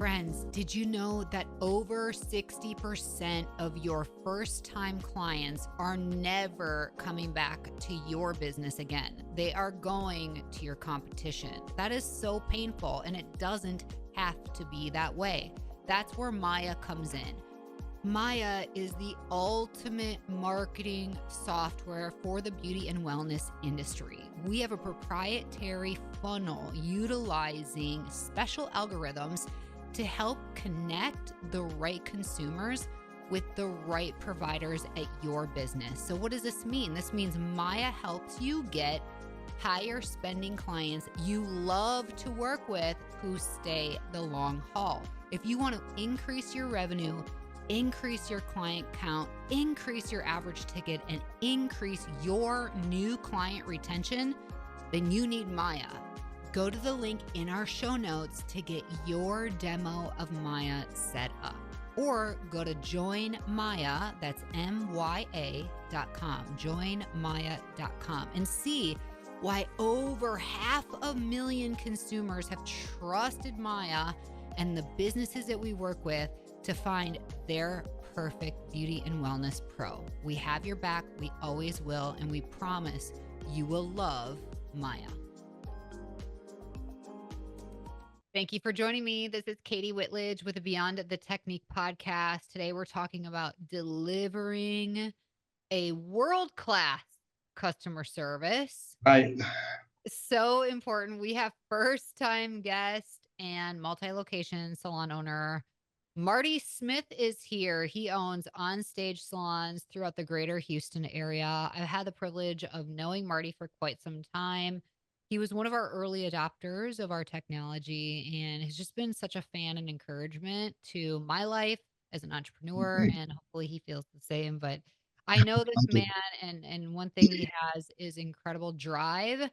Friends, did you know that over 60% of your first-time clients are never coming back to your business again? They are going to your competition. That is so painful, and it doesn't have to be that way. That's where Maya comes in. Maya is the ultimate marketing software for the beauty and wellness industry. We have a proprietary funnel utilizing special algorithms to help connect the right consumers with the right providers at your business. So what does this mean? This means Maya helps you get higher spending clients you love to work with who stay the long haul. If you want to increase your revenue, increase your client count, increase your average ticket, and increase your new client retention, then you need Maya. Go to the link in our show notes to get your demo of Maya set up. Or go to joinmaya, that's MYA.com, joinmaya.com, and see why over 500,000 consumers have trusted Maya and the businesses that we work with to find their perfect beauty and wellness pro. We have your back, we always will, and we promise you will love Maya. Thank you for joining me. This is Katie Whitledge with the Beyond the Technique podcast. Today we're talking about delivering a world-class customer service. Right. So important. We have first-time guest and multi-location salon owner Marty Smith is here. He owns on-stage salons throughout the greater Houston area. I've had the privilege of knowing Marty for quite some time. He was one of our early adopters of our technology and has just been such a fan and encouragement to my life as an entrepreneur. And hopefully he feels the same. But I know this man, and one thing he has is incredible drive,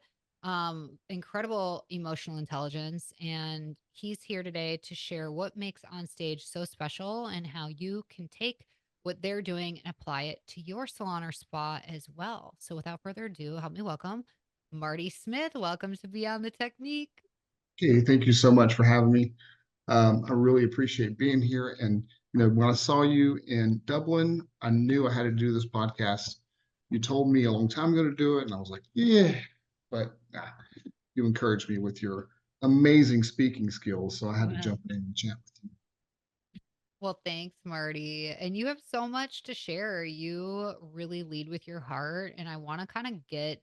incredible emotional intelligence, and he's here today to share what makes On-Stage so special and how you can take what they're doing and apply it to your salon or spa as well. So without further ado, help me welcome Marty Smith. Welcome to Beyond the Technique. Okay, thank you so much for having me. I really appreciate being here. And when I saw you in Dublin, I knew I had to do this podcast. You told me a long time ago to do it, and I was like, yeah. But you encouraged me with your amazing speaking skills, so I had to jump in and chat with you. Well, thanks, Marty. And you have so much to share. You really lead with your heart. And I want to kind of get,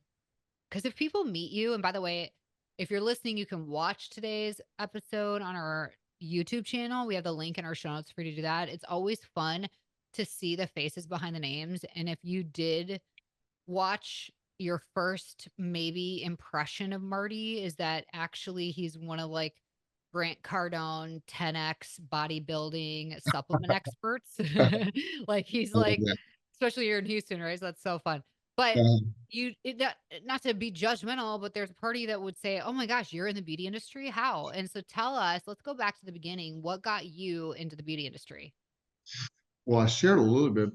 because if people meet you, and by the way, if you're listening, you can watch today's episode on our YouTube channel. We have the link in our show notes for you to do that. It's always fun to see the faces behind the names. And if you did watch your first maybe impression of Marty, is that actually he's one of like Grant Cardone 10X bodybuilding supplement experts. Like he's like, especially here in Houston, right? So that's so fun. But not to be judgmental, but there's a party that would say, oh my gosh, you're in the beauty industry. How? And so tell us, let's go back to the beginning. What got you into the beauty industry? Well, I shared a little bit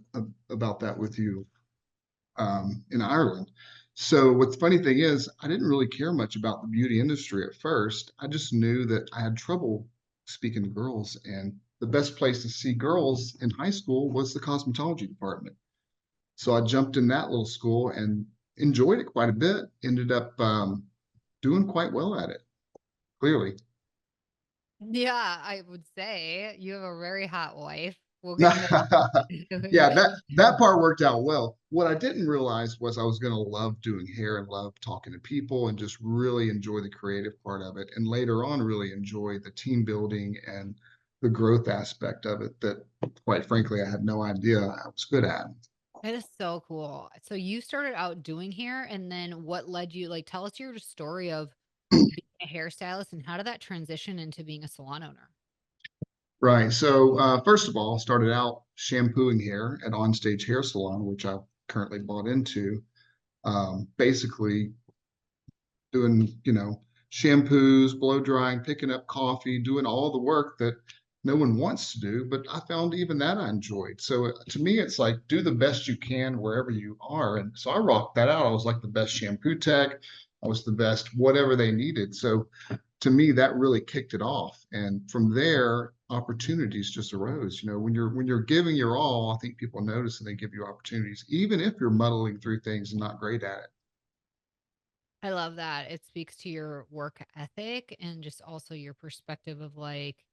about that with you in Ireland. So what the funny thing is, I didn't really care much about the beauty industry at first. I just knew that I had trouble speaking to girls, and the best place to see girls in high school was the cosmetology department. So I jumped in that little school and enjoyed it quite a bit. Ended up doing quite well at it, clearly. Yeah, I would say you have a very hot wife. We'll get into Yeah, that part worked out well. What I didn't realize was I was going to love doing hair and love talking to people and just really enjoy the creative part of it. And later on, really enjoy the team building and the growth aspect of it that, quite frankly, I had no idea I was good at. That is so cool. So you started out doing hair, and then what led you, like, tell us your story of being a hairstylist and how did that transition into being a salon owner? Right. So first of all, I started out shampooing hair at Onstage Hair Salon, which I've currently bought into. Basically doing, shampoos, blow drying, picking up coffee, doing all the work that no one wants to do, but I found even that I enjoyed. So to me, it's like do the best you can wherever you are. And so I rocked that out. I was like the best shampoo tech. I was the best whatever they needed. So to me, that really kicked it off. And from there, opportunities just arose. When you're giving your all, I think people notice and they give you opportunities, even if you're muddling through things and not great at it. I love that. It speaks to your work ethic and just also your perspective of like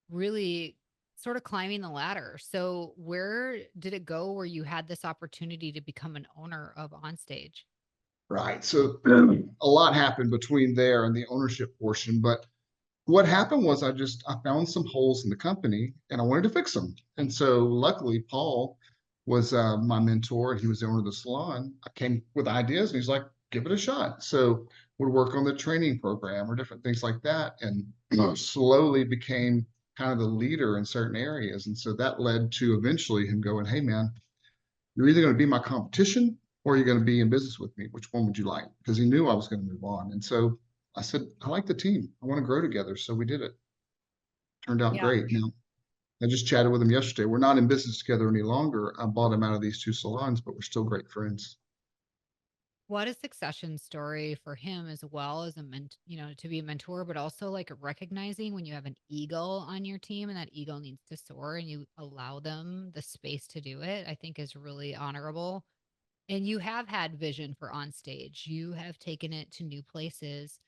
really sort of climbing the ladder. So, where did it go where you had this opportunity to become an owner of Onstage? Right. So a lot happened between there and the ownership portion, but what happened was I found some holes in the company and I wanted to fix them. And so luckily Paul was my mentor and he was the owner of the salon. I came with ideas and he's like, give it a shot. So we'd work on the training program or different things like that, and slowly became kind of the leader in certain areas. And so that led to eventually him going, hey man, you're either going to be my competition or you're going to be in business with me. Which one would you like? Because he knew I was going to move on. And so I said, I like the team. I want to grow together. So we did it. Turned out Yeah. great. I just chatted with him yesterday. We're not in business together any longer. I bought him out of these two salons, but we're still great friends. What a succession story for him as well as to be a mentor, but also like recognizing when you have an eagle on your team and that eagle needs to soar and you allow them the space to do it, I think is really honorable. And you have had vision for on stage. You have taken it to new places.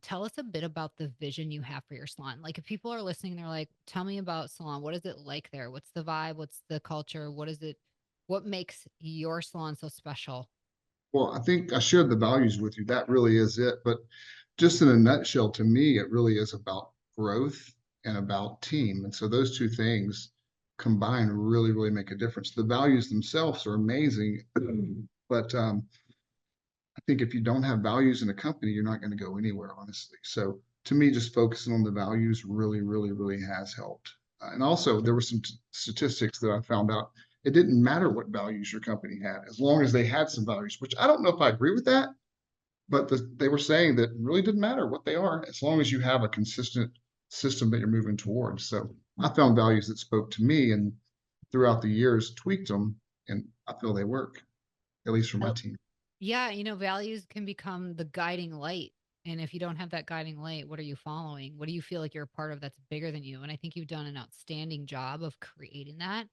Tell us a bit about the vision you have for your salon. Like if people are listening, they're like, tell me about salon. What is it like there? What's the vibe? What's the culture? What makes your salon so special? Well, I think I shared the values with you. That really is it. But just in a nutshell, to me, it really is about growth and about team. And so those two things combined really, really make a difference. The values themselves are amazing, but I think if you don't have values in a company, you're not going to go anywhere, honestly. So to me, just focusing on the values really, really, really has helped. And also, there were some statistics that I found out. It didn't matter what values your company had, as long as they had some values, which I don't know if I agree with that, but they were saying that it really didn't matter what they are, as long as you have a consistent system that you're moving towards. So I found values that spoke to me and throughout the years tweaked them, and I feel they work, at least for my Oh, team. yeah, values can become the guiding light. And if you don't have that guiding light, what are you following? What do you feel like you're a part of that's bigger than you? And I think you've done an outstanding job of creating that.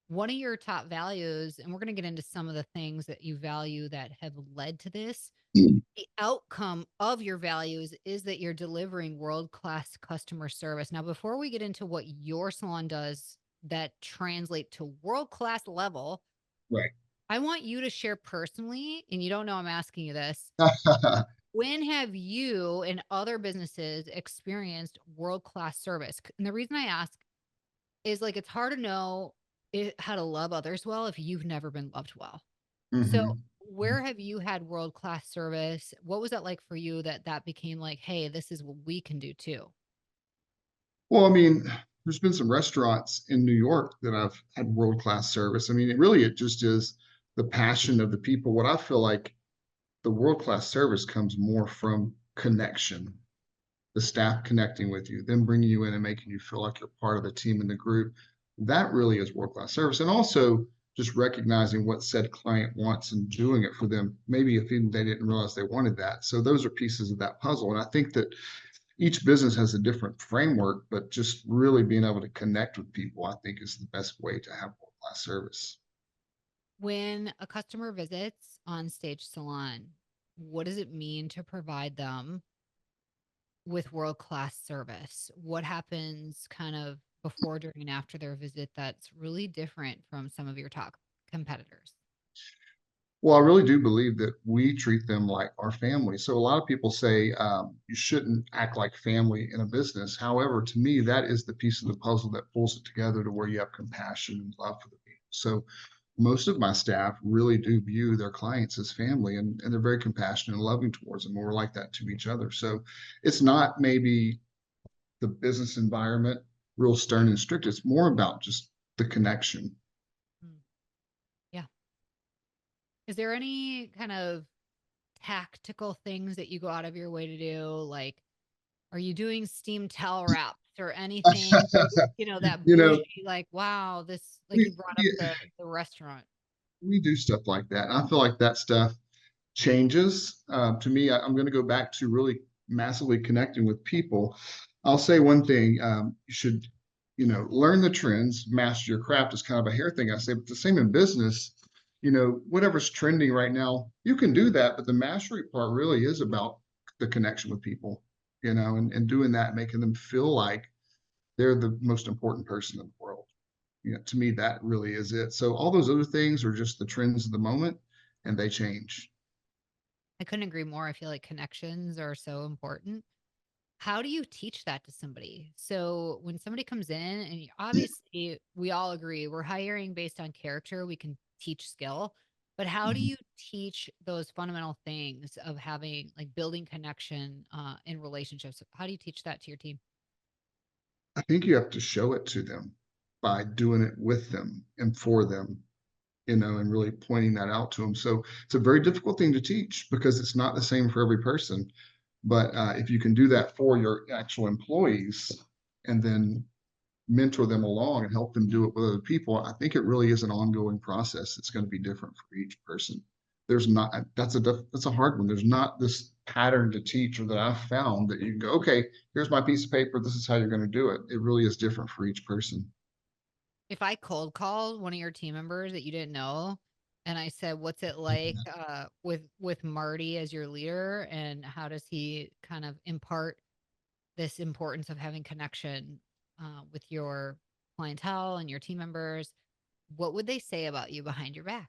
One of your top values, and we're going to get into some of the things that you value that have led to this. The outcome of your values is that you're delivering world-class customer service. Now, before we get into what your salon does that translate to world-class level, Right. I want you to share personally, and you don't know I'm asking you this. When have you and other businesses experienced world-class service? And the reason I ask is like it's hard to know how to love others well if you've never been loved well. So, Mhm. where have you had world-class service? What was that like for you that became like, "Hey, this is what we can do too?" Well, I mean, there's been some restaurants in New York that I've had world-class service. I mean, it just is the passion of the people. What I feel like the world-class service comes more from connection, the staff connecting with you, them bringing you in and making you feel like you're part of the team and the group. That really is world-class service. And also just recognizing what said client wants and doing it for them, maybe if even they didn't realize they wanted that. So those are pieces of that puzzle. And I think that each business has a different framework, but just really being able to connect with people, I think, is the best way to have world-class service. When a customer visits On Stage Salon, what does it mean to provide them with world-class service? What happens kind of before, during, and after their visit that's really different from some of your top competitors? Well, I really do believe that we treat them like our family. So a lot of people say you shouldn't act like family in a business. However, to me, that is the piece of the puzzle that pulls it together to where you have compassion and love for the people. So most of my staff really do view their clients as family, and they're very compassionate and loving towards them. And we're like that to each other. So it's not maybe the business environment real stern and strict. It's more about just the connection. Mm, yeah. Is there any kind of tactical things that you go out of your way to do? Like, are you doing steam towel wraps or anything, that you know, bougie, like, wow, this, like we, you brought up we the restaurant. we do stuff like that. And I feel like that stuff changes. To me, I'm going to go back to really massively connecting with people. I'll say one thing, you should, learn the trends, master your craft is kind of a hair thing I say, but the same in business. Whatever's trending right now, you can do that, but the mastery part really is about the connection with people, and doing that, making them feel like they're the most important person in the world. To me, that really is it. So all those other things are just the trends of the moment, and they change. I couldn't agree more. I feel like connections are so important. How do you teach that to somebody? So when somebody comes in and obviously we all agree we're hiring based on character, we can teach skill, but how do Mhm. you teach those fundamental things of having like building connection in relationships? How do you teach that to your team? I think you have to show it to them by doing it with them and for them, and really pointing that out to them. So it's a very difficult thing to teach because it's not the same for every person. But if you can do that for your actual employees and then mentor them along and help them do it with other people, I think it really is an ongoing process. It's going to be different for each person. There's not that's a hard one. There's not this pattern to teach or that I've found that you can go, okay, here's my piece of paper. This is how you're going to do it. It really is different for each person. If I cold called one of your team members that you didn't know, and I said, "What's it like with Marty as your leader, and how does he kind of impart this importance of having connection with your clientele and your team members?" What would they say about you behind your back?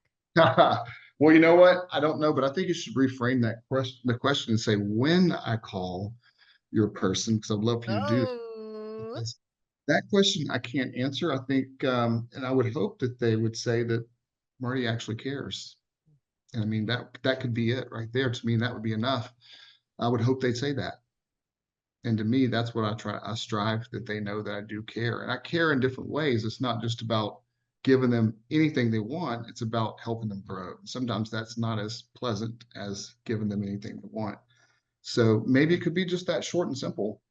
Well, you know what? I don't know, but I think you should reframe the question and say, when I call your person, because I'd love for you to do that. Oh, Because that question I can't answer. I think, and I would hope that they would say that Marty actually cares. And I mean, that could be it right there. To me, that would be enough. I would hope they'd say that. And to me, that's what I strive that they know that I do care. And I care in different ways. It's not just about giving them anything they want, it's about helping them grow. Sometimes that's not as pleasant as giving them anything they want. So maybe it could be just that short and simple.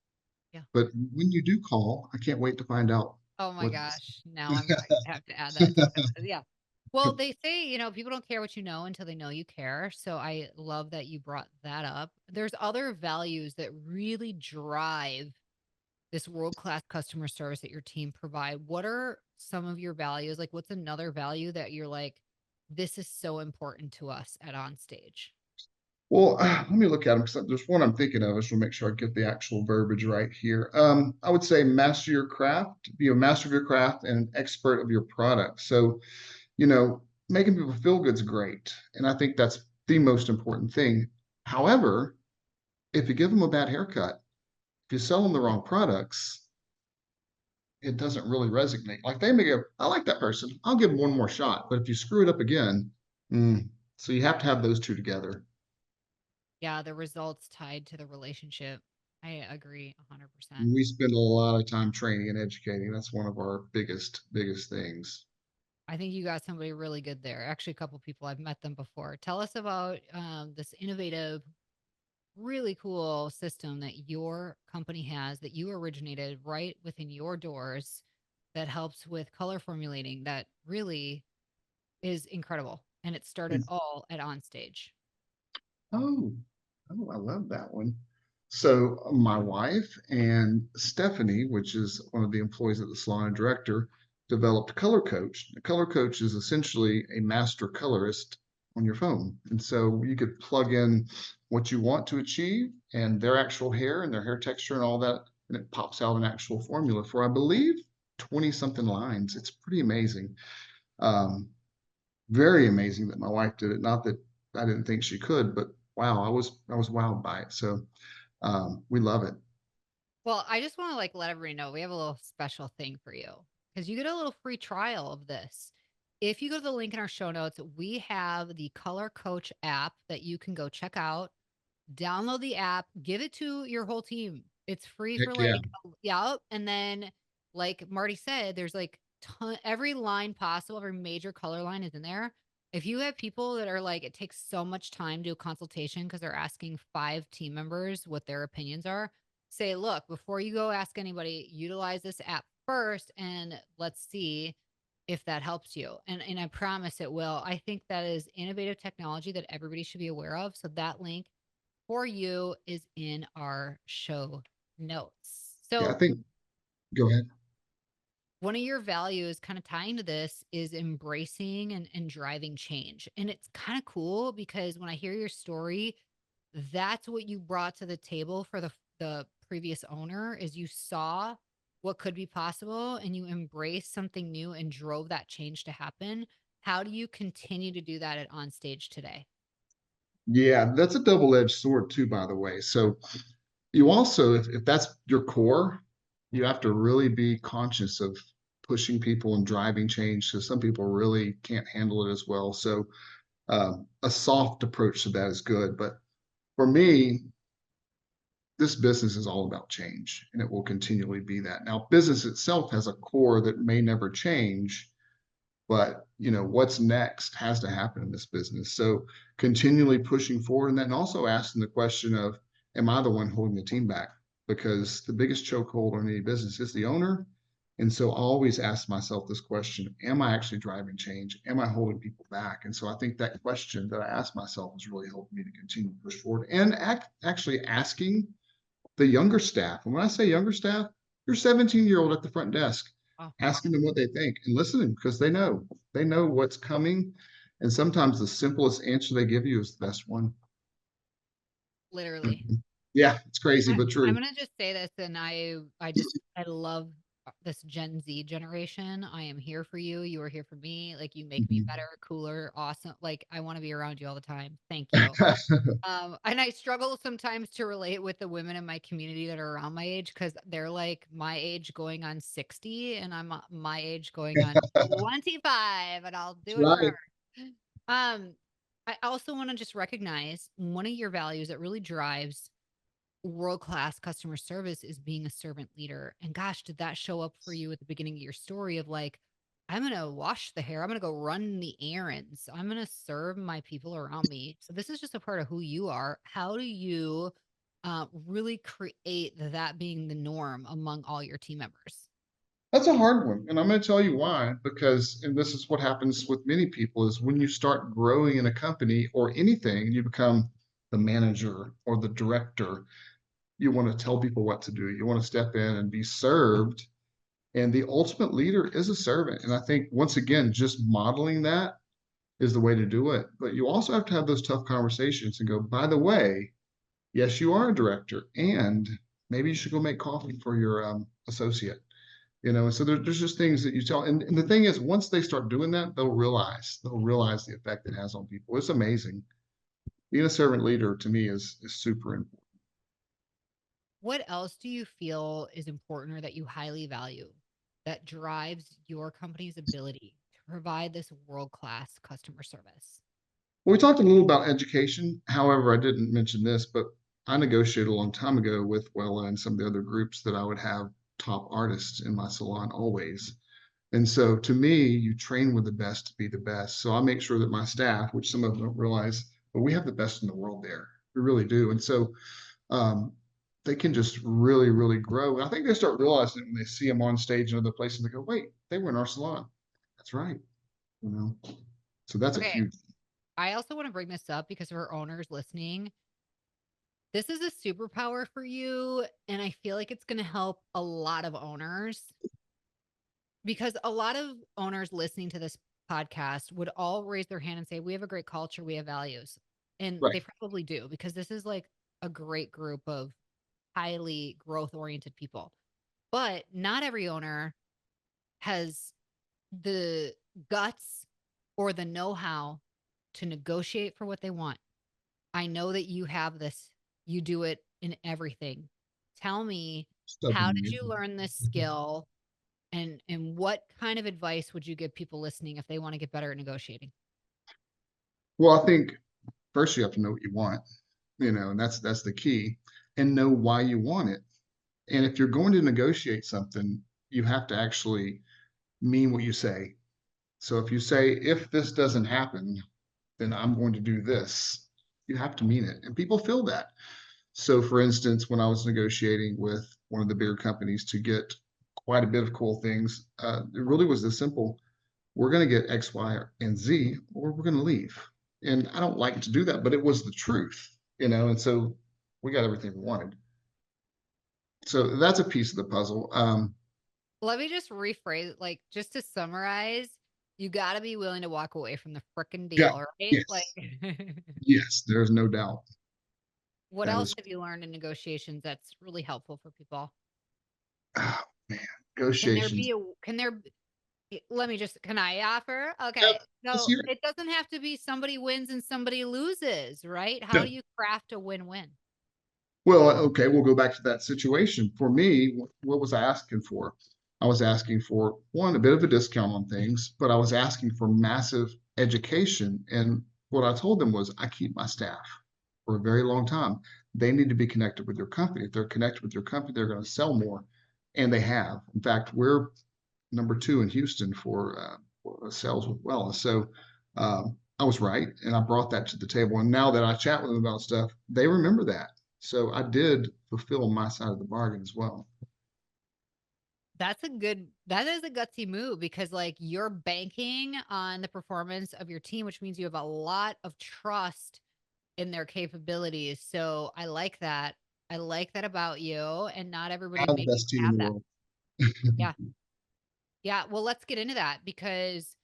yeah. But when you do call, I can't wait to find out Oh my what. gosh. Now I have to add that to my list. Yeah. Well, they say, people don't care what you know until they know you care. So I love that you brought that up. There's other values that really drive this world-class customer service that your team provide. What are some of your values? Like, what's another value that you're like, this is so important to us at OnStage? Well, let me look at them because there's one I'm thinking of. I just want to make sure I get the actual verbiage right here. I would say master your craft, be a master of your craft and an expert of your product. So, making people feel good is great. And I think that's the most important thing. However, if you give them a bad haircut, if you sell them the wrong products, it doesn't really resonate. Like they may go, I like that person. I'll give them one more shot. But if you screw it up again, so you have to have those two together. Yeah, the results tied to the relationship. I agree 100%. We spend a lot of time training and educating. That's one of our biggest things. I think you got somebody really good there. Actually, a couple people I've met them before. Tell us about this innovative, really cool system that your company has that you originated right within your doors that helps with color formulating that really is incredible. And it started all at OnStage. Oh, I love that one. So my wife and Stephanie, which is one of the employees at the salon and director, developed Color Coach. The Color Coach is essentially a master colorist on your phone. And so you could plug in what you want to achieve and their actual hair and their hair texture and all that, and it pops out an actual formula for, I believe, 20 something lines. It's pretty amazing. Um, Very amazing that my wife did it. Not that I didn't think she could, but wow, I was wowed by it. So we love it. Well, I just want to like let everybody know we have a little special thing for you because you get a little free trial of this. If you go to the link in our show notes, we have the Color Coach app that you can go check out. Download the app, give it to your whole team. It's free Heck for yeah. like, yeah. And then, like Marty said, there's like every line possible, every major color line is in there. If you have people that are like, it takes so much time to do a consultation because they're asking 5 team members what their opinions are, say, look, before you go ask anybody, utilize this app first and let's see if that helps you. And I promise it will. I think that is innovative technology that everybody should be aware of. So that link for you is in our show notes. Yeah, I So, think, go ahead. one of your values kind of tying to this is embracing and driving change. And it's kind of cool because when I hear your story, that's what you brought to the table for the previous owner is you saw what could be possible and you embraced something new and drove that change to happen. How do you continue to do that at on stage today? Yeah, that's a double-edged sword too, by the way. So you also, if that's your core, you have to really be conscious of pushing people and driving change because some people really can't handle it as well. So a soft approach to that is good. But for me, this business is all about change and it will continually be that. Now, business itself has a core that may never change, but what's next has to happen in this business. So continually pushing forward and then also asking the question of, am I the one holding the team back? Because the biggest chokehold on any business is the owner. And so I always ask myself this question, am I actually driving change? Am I holding people back? And so I think that question that I ask myself has really helped me to continue to push forward and actually asking the younger staff. And when I say younger staff, your 17-year-old at the front desk, Oh, asking them what they think and listening because they know what's coming. And sometimes the simplest answer they give you is the best one. literally. Mhm. Yeah, it's crazy, but I'm true. gonna just say this, and I love this Gen Z generation. I am here for you. You are here for me. Like you make me Mhm. better, cooler, awesome. Like I want to be around you all the time. Thank you. And I struggle sometimes to relate with the women in my community that are around my age because they're like my age going on 60, and I'm my age going on 25, and I'll do That's it forever. right. Um, I also want to just recognize one of your values that really drives world-class customer service is being a servant leader. And gosh, did that show up for you at the beginning of your story of like, I'm going to wash the hair. I'm going to go run the errands. I'm going to serve my people around me. So this is just a part of who you are. How do you really create that being the norm among all your team members? That's a hard one. And I'm going to tell you why, because, and this is what happens with many people is when you start growing in a company or anything, you become the manager or the director. You want to tell people what to do. You want to step in and be served. And the ultimate leader is a servant. And I think once again, just modeling that is the way to do it. But you also have to have those tough conversations and go, by the way, yes, you are a director, and maybe you should go make coffee for your associate. And so there's just things that you tell. And the thing is, once they start doing that, they'll realize the effect it has on people. It's amazing. Being a servant leader to me is super important. What else do you feel is important or that you highly value that drives your company's ability to provide this world-class customer service? Well, we talked a little about education. However, I didn't mention this, but I negotiated a long time ago with Wella and some of the other groups that I would have top artists in my salon always. And so to me, you train with the best to be the best. So I make sure that my staff, which some of them don't realize, but we have the best in the world there. We really do. And so um, they can just really, really grow. And I think they start realizing it when they see them on stage in other places. They go, wait, they were in our salon. That's right. You know, so that's a Okay. huge. I also want to bring this up because for owners listening, this is a superpower for you. And I feel like it's going to help a lot of owners because a lot of owners listening to this podcast would all raise their hand and say, we have a great culture, we have values. And Right. they probably do because this is like a great group of highly growth oriented people. But not every owner has the guts or the know how to negotiate for what they want. I know that you have this, you do it in everything. Tell me, how did Stubborn. you learn this skill? And what kind of advice would you give people listening if they want to get better at negotiating? Well, I think first you have to know what you want, and that's the key, and know why you want it. And if you're going to negotiate something, you have to actually mean what you say. So if you say, if this doesn't happen, then I'm going to do this, you have to mean it. And people feel that. So for instance, when I was negotiating with one of the bigger companies to get quite a bit of cool things, it really was this simple. We're going to get X, Y, and Z, or we're going to leave. And I don't like to do that, but it was the truth. and so we got everything we wanted. So that's a piece of the puzzle. Let me just rephrase, like, just to summarize, you gotta be willing to walk away from the frickin' Yeah, deal, right? Like, yes, yes, there's no doubt. what That else is, have you learned in negotiations that's really helpful for people? oh man, Can there negotiations. be a can there b let me just can I offer? Yep, Okay. let's So, hear it. it doesn't have to be somebody wins and somebody loses, right? How No. do you craft a win-win? Well, okay, we'll go back to that situation. For me, what was I asking for? I was asking for one, a bit of a discount on things, but I was asking for massive education. And what I told them was, I keep my staff for a very long time. They need to be connected with your company. If they're connected with your company, they're going to sell more. And they have. In fact, we're number two in Houston for sales with wellness. So I was right, and I brought that to the table. And now that I chat with them about stuff, they remember that. So I did fulfill my side of the bargain as well. That is a gutsy move because, like, you're banking on the performance of your team, which means you have a lot of trust in their capabilities. So I like that. I like that about you, and not I everybody have the maybe best team in have the that. world. Yeah. Yeah. Well, let's get into that because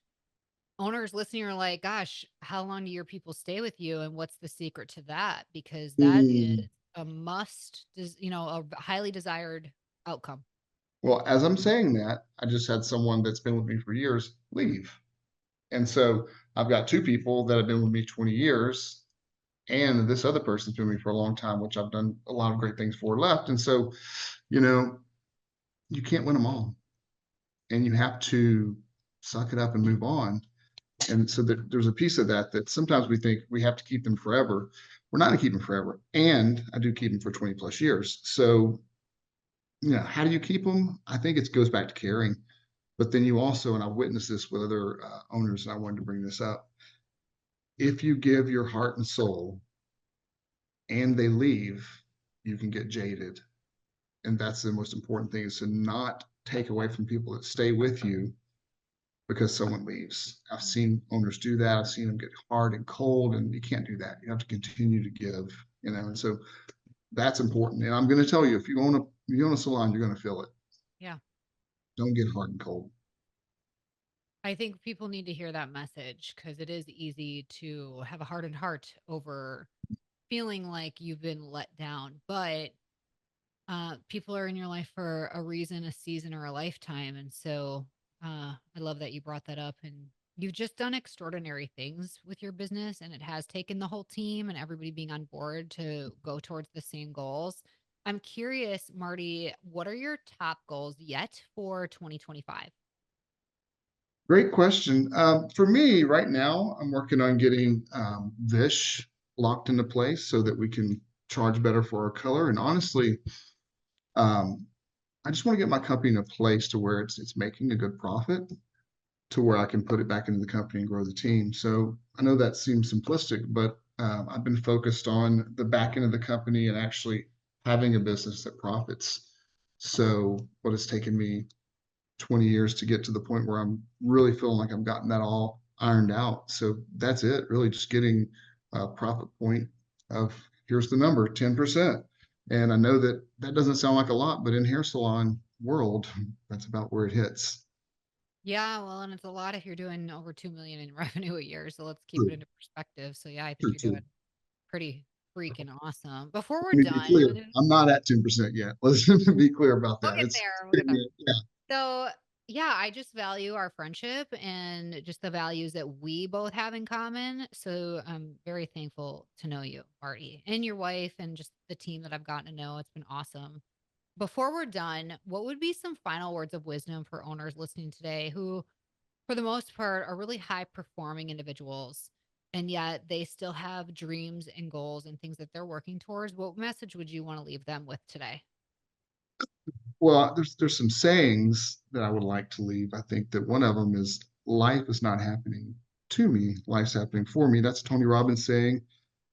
owners listening are like, gosh, how long do your people stay with you? And what's the secret to that? Because that is Mm. a a highly desired outcome. Well, as I'm saying that, I just had someone that's been with me for years leave. And so I've got two people that have been with me 20 years, and this other person's been with me for a long time, which I've done a lot of great things for, left. And so, you know, you can't win them all, and you have to suck it up and move on. And so there's a piece of that that sometimes we think we have to keep them forever. We're not going to keep them forever. And I do keep them for 20 plus years. So, how do you keep them? I think it goes back to caring. But then you also, and I witnessed this with other owners, and I wanted to bring this up. If you give your heart and soul and they leave, you can get jaded. And that's the most important thing, is to not take away from people that stay with you because someone leaves. I've seen owners do that. I've seen them get hard and cold, and you can't do that. You have to continue to give. And so that's important. And I'm going to tell you, if you own a salon, you're going to feel it. Yeah. Don't get hard and cold. I think people need to hear that message because it is easy to have a hardened heart over feeling like you've been let down. But people are in your life for a reason, a season, or a lifetime. And so I love that you brought that up. And you've just done extraordinary things with your business, and it has taken the whole team and everybody being on board to go towards the same goals. I'm curious, Marty, what are your top goals yet for 2025? Great question. For me, right now, I'm working on getting Vish locked into place so that we can charge better for our color. And honestly, um, I just want to get my company in a place to where it's making a good profit, to where I can put it back into the company and grow the team. So I know that seems simplistic, but I've been focused on the back end of the company and actually having a business that profits. So what has taken me 20 years to get to the point where I'm really feeling like I've gotten that all ironed out. So that's it, really just getting a profit point of, here's the number, 10%. And I know that that doesn't sound like a lot, but in hair salon world, that's about where it hits. Yeah, well, and it's a lot if you're doing over 2 million in revenue a year. So let's keep it True, into perspective. So yeah, I think true, you're true. doing pretty freaking awesome. Before we're Let me be done, clear. I'm not at 10% yet. Let's be clear about we'll that. get It's there. We'll get taking there. me, yeah, So, yeah, I just value our friendship and just the values that we both have in common. So, I'm very thankful to know you, Marty, and your wife, and just the team that I've gotten to know. It's been awesome. Before we're done, what would be some final words of wisdom for owners listening today who, for the most part, are really high performing individuals, and yet they still have dreams and goals and things that they're working towards? What message would you want to leave them with today? well, there's some sayings that I would like to leave. I think that one of them is, life is not happening to me, life's happening for me. That's a Tony Robbins saying,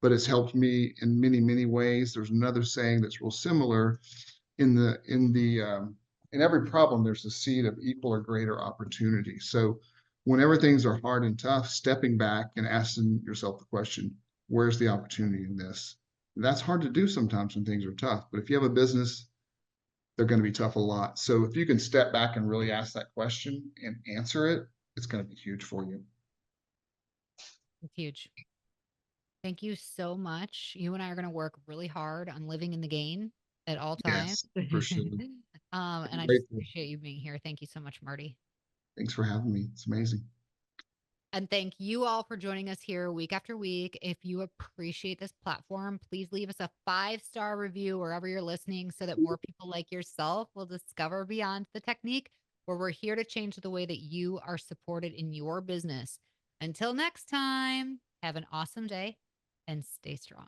but it's helped me in many, many ways. There's another saying that's real similar. In every problem, there's a seed of equal or greater opportunity. So whenever things are hard and tough, stepping back and asking yourself the question, where's the opportunity in this? That's hard to do sometimes when things are tough. But if you have a business, they're going to be tough a lot. So if you can step back and really ask that question and answer it, it's going to be huge for you. It's huge. Thank you so much. You and I are going to work really hard on living in the gain at all times. Yes, for sure. And I'm I just grateful. appreciate you being here. Thank you so much, Marty. Thanks for having me. It's amazing. And thank you all for joining us here week after week. If you appreciate this platform, please leave us a 5-star review wherever you're listening so that more people like yourself will discover Beyond the Technique, where we're here to change the way that you are supported in your business. Until next time, have an awesome day and stay strong.